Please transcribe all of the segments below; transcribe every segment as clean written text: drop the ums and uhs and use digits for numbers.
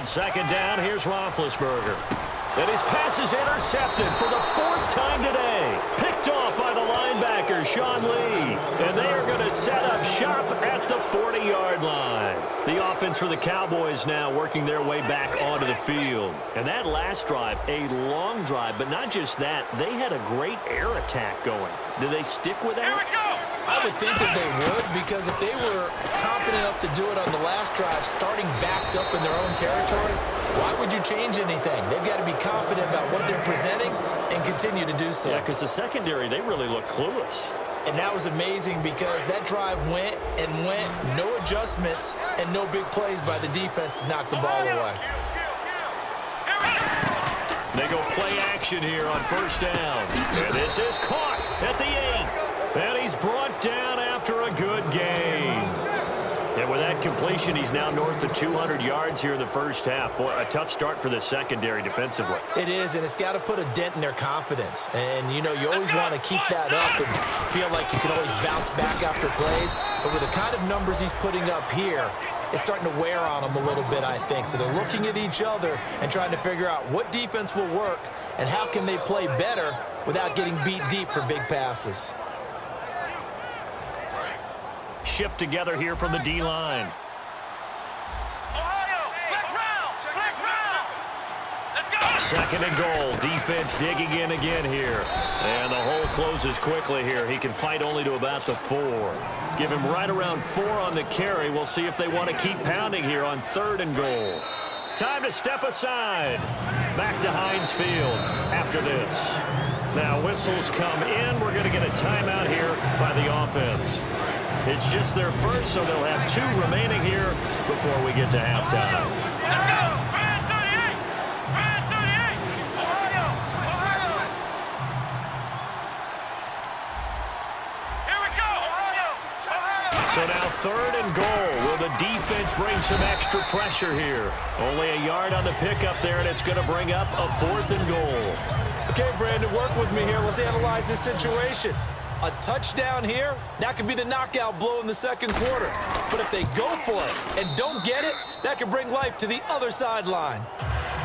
On second down, here's Roethlisberger. And his pass is intercepted for the 4th time today. Picked off by the linebacker, Sean Lee. And they are going to set up shop at the 40-yard line. The offense for the Cowboys now working their way back onto the field. And that last drive, a long drive, but not just that. They had a great air attack going. Do they stick with that? I would think that they would, because if they were confident enough to do it on the last drive, starting backed up in their own territory, why would you change anything? They've got to be confident about what they're presenting and continue to do so. Yeah, because the secondary, they really look clueless. And that was amazing because that drive went and went, no adjustments and no big plays by the defense to knock the ball away. They go play action here on first down. And this is caught at the 8. And he's brought down after a good game. And with that completion, he's now north of 200 yards here in the first half. Boy, a tough start for the secondary defensively. It is, and it's got to put a dent in their confidence. And, you know, you always want to keep that up and feel like you can always bounce back after plays. But with the kind of numbers he's putting up here, it's starting to wear on them a little bit, I think. So they're looking at each other and trying to figure out what defense will work and how can they play better without getting beat deep for big passes. Shift together here from the D-line. Second and goal. Defense digging in again here. And the hole closes quickly here. He can fight only to about the 4. Give him right around 4 on the carry. We'll see if they want to keep pounding here on 3rd and goal. Time to step aside. Back to Heinz Field after this. Now whistles come in. We're going to get a timeout here by the offense. It's just their first, so they'll have 2 remaining here before we get to halftime. Let's go! Brand 38! Brand 38! Ohio! Ohio! Here we go! Ohio! Ohio! So now 3rd and goal. Will the defense bring some extra pressure here? Only a yard on the pickup there, and it's going to bring up a 4th and goal. Okay, Brandon, work with me here. Let's analyze this situation. A touchdown here, that could be the knockout blow in the second quarter. But if they go for it and don't get it, that could bring life to the other sideline.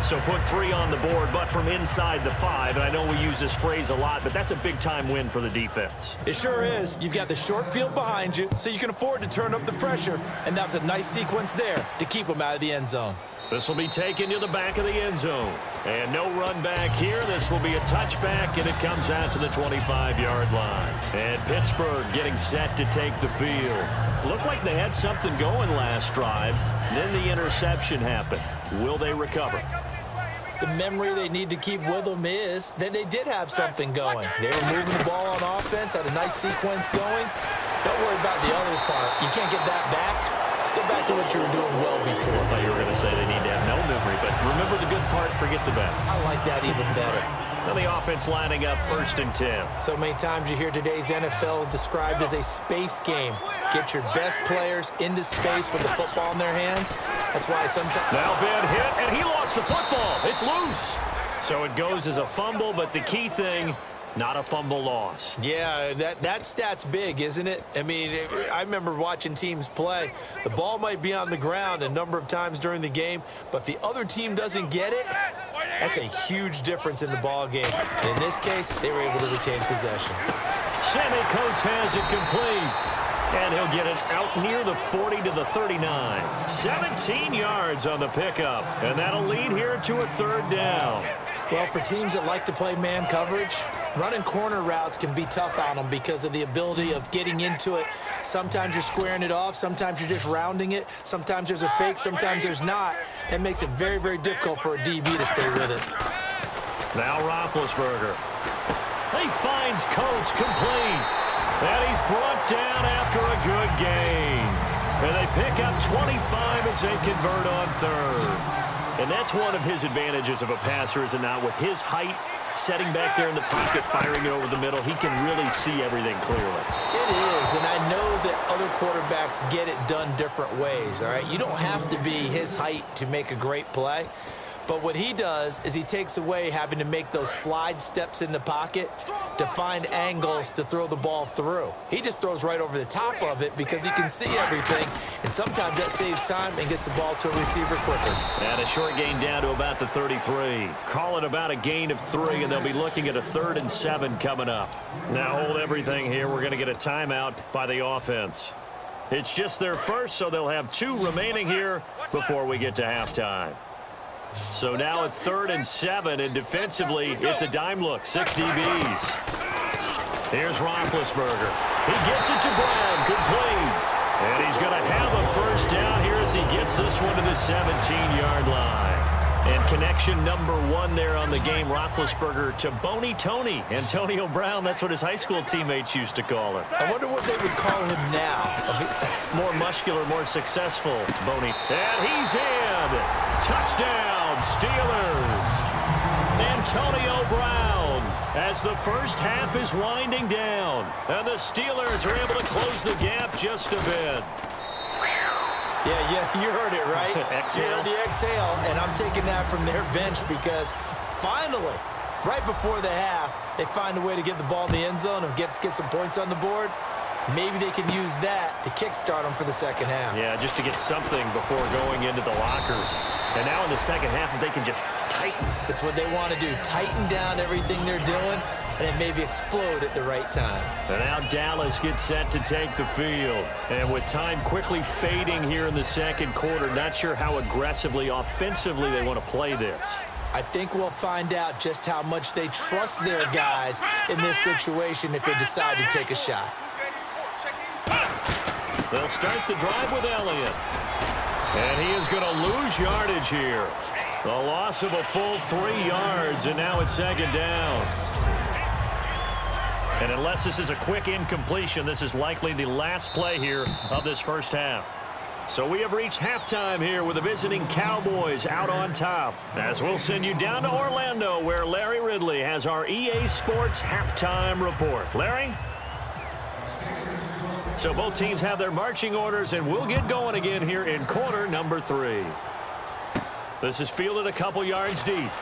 So put 3 on the board, but from inside the 5. And I know we use this phrase a lot, but that's a big-time win for the defense. It sure is. You've got the short field behind you, so you can afford to turn up the pressure. And that was a nice sequence there to keep them out of the end zone. This will be taken to the back of the end zone. And no run back here. This will be a touchback, and it comes out to the 25-yard line. And Pittsburgh getting set to take the field. Looked like they had something going last drive. Then the interception happened. Will they recover? The memory they need to keep with them is that they did have something going. They were moving the ball on offense, had a nice sequence going. Don't worry about the other part. You can't get that back. Let's go back to what you were doing well before. I thought you were going to say they need to have no memory, but remember the good part, forget the bad. I like that even better. Now the offense lining up 1st and 10. So many times you hear today's NFL described as a space game. Get your best players into space with the football in their hands. That's why sometimes... Now Ben hit, and he lost the football. It's loose. So it goes as a fumble, but the key thing, not a fumble loss. Yeah, that stat's big, isn't it? I mean, I remember watching teams play. The ball might be on the ground a number of times during the game, but if the other team doesn't get it, that's a huge difference in the ball game. And in this case, they were able to retain possession. Sammy Coates has it complete. And he'll get it out near the 40 to the 39. 17 yards on the pickup. And that'll lead here to a 3rd down. Well, for teams that like to play man coverage, running corner routes can be tough on them because of the ability of getting into it. Sometimes you're squaring it off. Sometimes you're just rounding it. Sometimes there's a fake. Sometimes there's not. That makes it very, very difficult for a DB to stay with it. Now Roethlisberger. He finds Coates complete. And he's brought down after a good game. And they pick up 25 as they convert on 3rd. And that's one of his advantages of a passer, is it not? With his height, setting back there in the pocket, firing it over the middle, he can really see everything clearly. It is, and I know that other quarterbacks get it done different ways, all right? You don't have to be his height to make a great play. But what he does is he takes away having to make those slide steps in the pocket to find angles to throw the ball through. He just throws right over the top of it because he can see everything, and sometimes that saves time and gets the ball to a receiver quicker. And a short gain down to about the 33. Call it about a gain of 3, and they'll be looking at a 3rd and 7 coming up. Now hold everything here. We're going to get a timeout by the offense. It's just their first, so they'll have 2 remaining here before we get to halftime. So now at 3rd and 7, and defensively, it's a dime look, 6 DBs. Here's Roethlisberger. He gets it to Brown, complete. And he's going to have a first down here as he gets this one to the 17-yard line. And connection number 1 there on the game, Roethlisberger to Boney Tony. Antonio Brown, that's what his high school teammates used to call him. I wonder what they would call him now. More muscular, more successful, Boney. And he's in. Touchdown, Steelers. Antonio Brown as the first half is winding down. And the Steelers are able to close the gap just a bit. Yeah, you heard it, right? Exhale. You heard the exhale, and I'm taking that from their bench because finally, right before the half, they find a way to get the ball in the end zone and get some points on the board. Maybe they can use that to kickstart them for the second half. Yeah, just to get something before going into the lockers. And now in the second half, if they can just tighten. That's what they want to do, tighten down everything they're doing, and then maybe explode at the right time. And now Dallas gets set to take the field. And with time quickly fading here in the second quarter, not sure how aggressively, offensively they want to play this. I think we'll find out just how much they trust their guys in this situation if they decide to take a shot. They'll start the drive with Elliott. And he is going to lose yardage here. The loss of a full 3 yards, and now it's second down. And unless this is a quick incompletion, this is likely the last play here of this first half. So we have reached halftime here with the visiting Cowboys out on top. As we'll send you down to Orlando, where Larry Ridley has our EA Sports halftime report. Larry? So both teams have their marching orders, and we'll get going again here in quarter number 3. This is fielded a couple yards deep.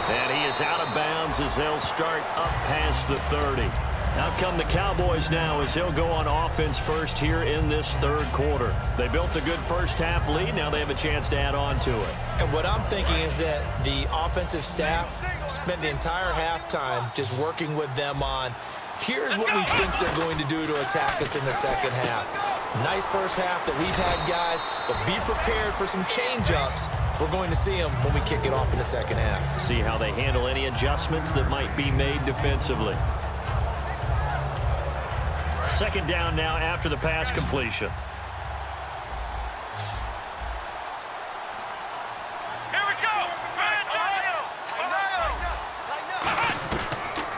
And he is out of bounds as they'll start up past the 30. Out come the Cowboys now as they'll go on offense first here in this third quarter. They built a good first half lead. Now they have a chance to add on to it. And what I'm thinking is that the offensive staff spent the entire halftime just working with them on, here's what we think they're going to do to attack us in the second half. Nice first half that we've had, guys, but be prepared for some change-ups. We're going to see them when we kick it off in the second half. See how they handle any adjustments that might be made defensively. Second down now after the pass completion. Here we go.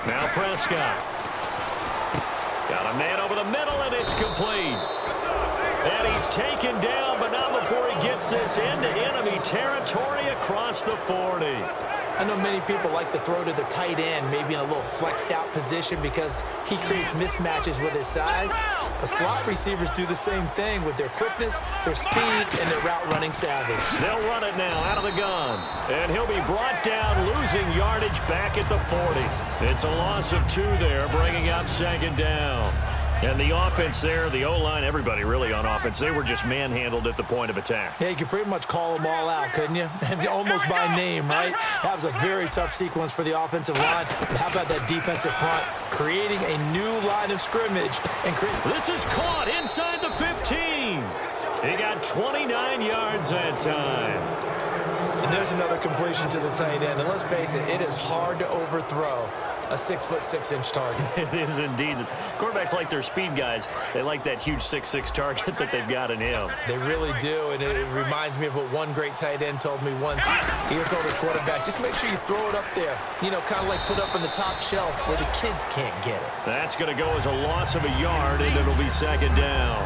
Now Prescott. Got a man over the middle, and it's complete. And he's taken down, but not before he gets this into enemy territory across the 40. I know many people like to throw to the tight end, maybe in a little flexed out position because he creates mismatches with his size. But slot receivers do the same thing with their quickness, their speed, and their route running savvy. They'll run it now out of the gun. And he'll be brought down, losing yardage back at the 40. It's a loss of 2 there, bringing up second down. And the offense there, the O-line, everybody really on offense, they were just manhandled at the point of attack. Yeah, you could pretty much call them all out, couldn't you? Almost by name, right? That was a very tough sequence for the offensive line. But how about that defensive front creating a new line of scrimmage? This is caught inside the 15. He got 29 yards that time. And there's another completion to the tight end. And let's face it, it is hard to overthrow a 6'6" target. It is indeed. Quarterbacks like their speed guys. They like that huge 6'6" target that they've got in him. They really do, and it reminds me of what one great tight end told me once. He told his quarterback, just make sure you throw it up there. You know, kind of like put up on the top shelf where the kids can't get it. That's going to go as a loss of a yard, and it'll be second down.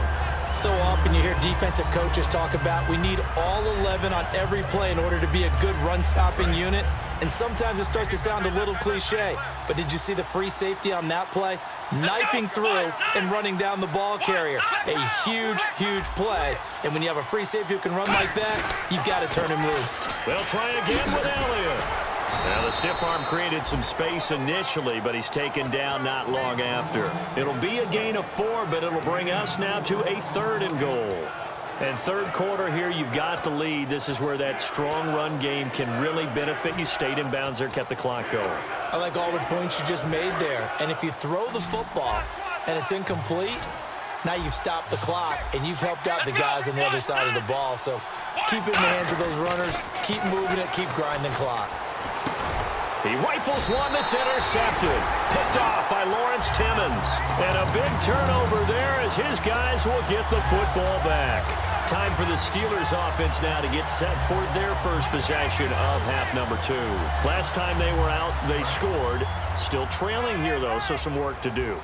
So often you hear defensive coaches talk about we need all 11 on every play in order to be a good run-stopping unit. And sometimes it starts to sound a little cliche, but did you see the free safety on that play? Knifing through and running down the ball carrier. A huge, huge play. And when you have a free safety who can run like that, you've got to turn him loose. They'll try again with Elliott. Now, the stiff arm created some space initially, but he's taken down not long after. It'll be a gain of 4, but it'll bring us now to a 3rd and goal. And third quarter here, you've got the lead. This is where that strong run game can really benefit you. Stayed in bounds there, kept the clock going. I like all the points you just made there. And if you throw the football and it's incomplete, now you've stopped the clock and you've helped out the guys on the other side of the ball. So keep it in the hands of those runners. Keep moving it. Keep grinding clock. He rifles one that's intercepted. Picked off by Lawrence Timmons. And a big turnover there as his guys will get the football back. Time for the Steelers offense now to get set for their first possession of half number 2. Last time they were out, they scored. Still trailing here, though, so some work to do.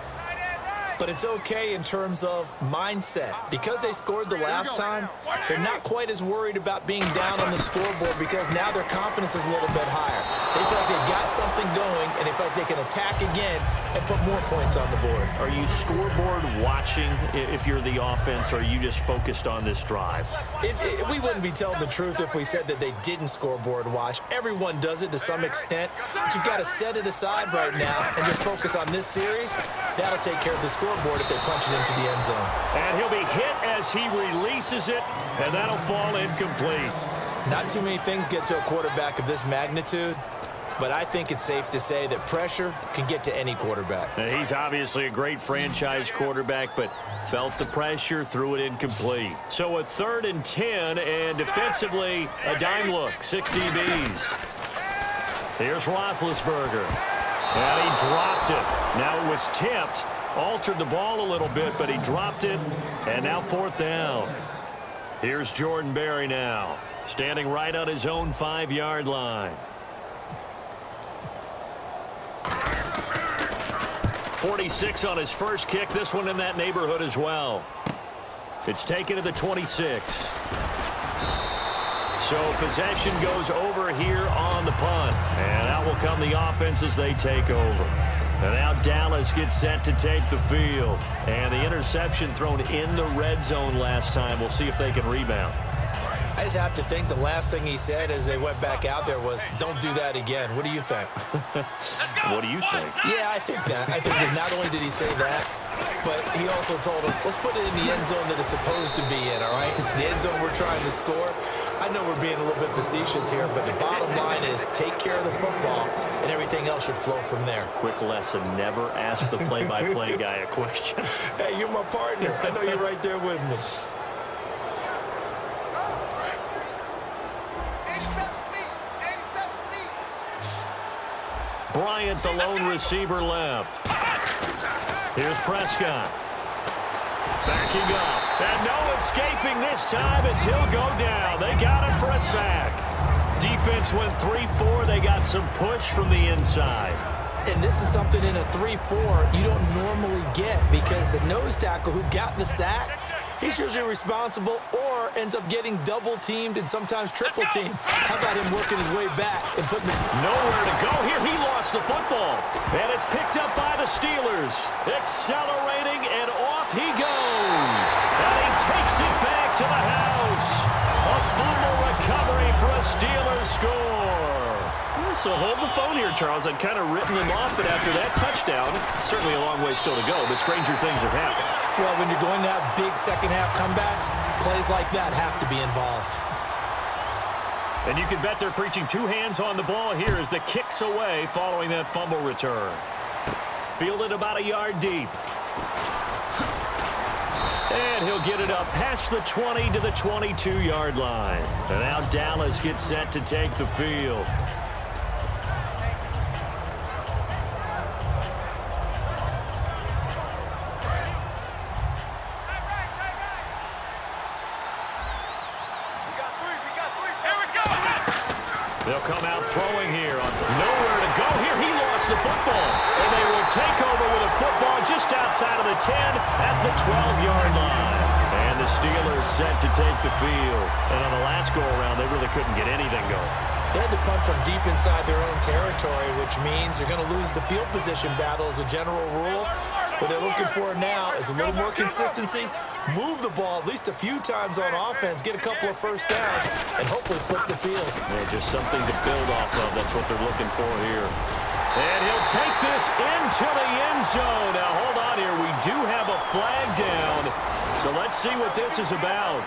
But it's okay in terms of mindset. Because they scored the last time, they're not quite as worried about being down on the scoreboard because now their confidence is a little bit higher. They feel like they got something going, and they feel like they can attack again and put more points on the board. Are you scoreboard watching if you're the offense, or are you just focused on this drive? We wouldn't be telling the truth if we said that they didn't scoreboard watch. Everyone does it to some extent, but you've got to set it aside right now and just focus on this series. That'll take care of the scoreboard if they punch it into the end zone. And he'll be hit as he releases it, and that'll fall incomplete. Not too many things get to a quarterback of this magnitude, but I think it's safe to say that pressure can get to any quarterback. And he's obviously a great franchise quarterback, but felt the pressure, threw it incomplete. So a 3rd and 10, and defensively, a dime look, 6 DBs. Here's Roethlisberger. And he dropped it. Now it was tipped, altered the ball a little bit, but he dropped it, and now 4th down. Here's Jordan Berry now, standing right on his own 5-yard line. 46 on his first kick. This one in that neighborhood as well. It's taken to the 26. So possession goes over here on the punt. And out will come the offense as they take over. And now Dallas gets set to take the field. And the interception thrown in the red zone last time. We'll see if they can rebound. I just have to think the last thing he said as they went back out there was, don't do that again. What do you think? What do you think? Yeah, I think that. I think that not only did he say that, but he also told him, let's put it in the end zone that it's supposed to be in, all right? The end zone we're trying to score. I know we're being a little bit facetious here, but the bottom line is take care of the football, and everything else should flow from there. Quick lesson, never ask the play-by-play guy a question. Hey, you're my partner. I know you're right there with me. Bryant, the lone receiver, left. Here's Prescott. Backing up. And no escaping this time as he'll go down. They got him for a sack. Defense went 3-4. They got some push from the inside. And this is something in a 3-4 you don't normally get because the nose tackle who got the sack, he's usually responsible or ends up getting double-teamed and sometimes triple-teamed. How about him working his way back and putting the... Nowhere to go here. He lost the football. And it's picked up by the Steelers. Accelerating, and off he goes. And he takes it back to the house. A fumble recovery for a Steelers score. So hold the phone here, Charles. I'd kind of written them off, but after that touchdown, certainly a long way still to go, but stranger things have happened. Well, when you're going to have big second-half comebacks, plays like that have to be involved. And you can bet they're preaching 2 hands on the ball here as the kick's away following that fumble return. Fielded about a yard deep. And he'll get it up past the 20 to the 22-yard line. And now Dallas gets set to take the field. They'll come out throwing here. Nowhere to go here. He lost the football. And they will take over with a football just outside of the 10 at the 12-yard line. And the Steelers set to take the field. And on the last go-around, they really couldn't get anything going. They had to punt from deep inside their own territory, which means you're going to lose the field position battle as a general rule. What they're looking for now is a little more consistency, move the ball at least a few times on offense, get a couple of first downs, and hopefully flip the field. Yeah, just something to build off of. That's what they're looking for here. And he'll take this into the end zone. Now, hold on here. We do have a flag down. So let's see what this is about.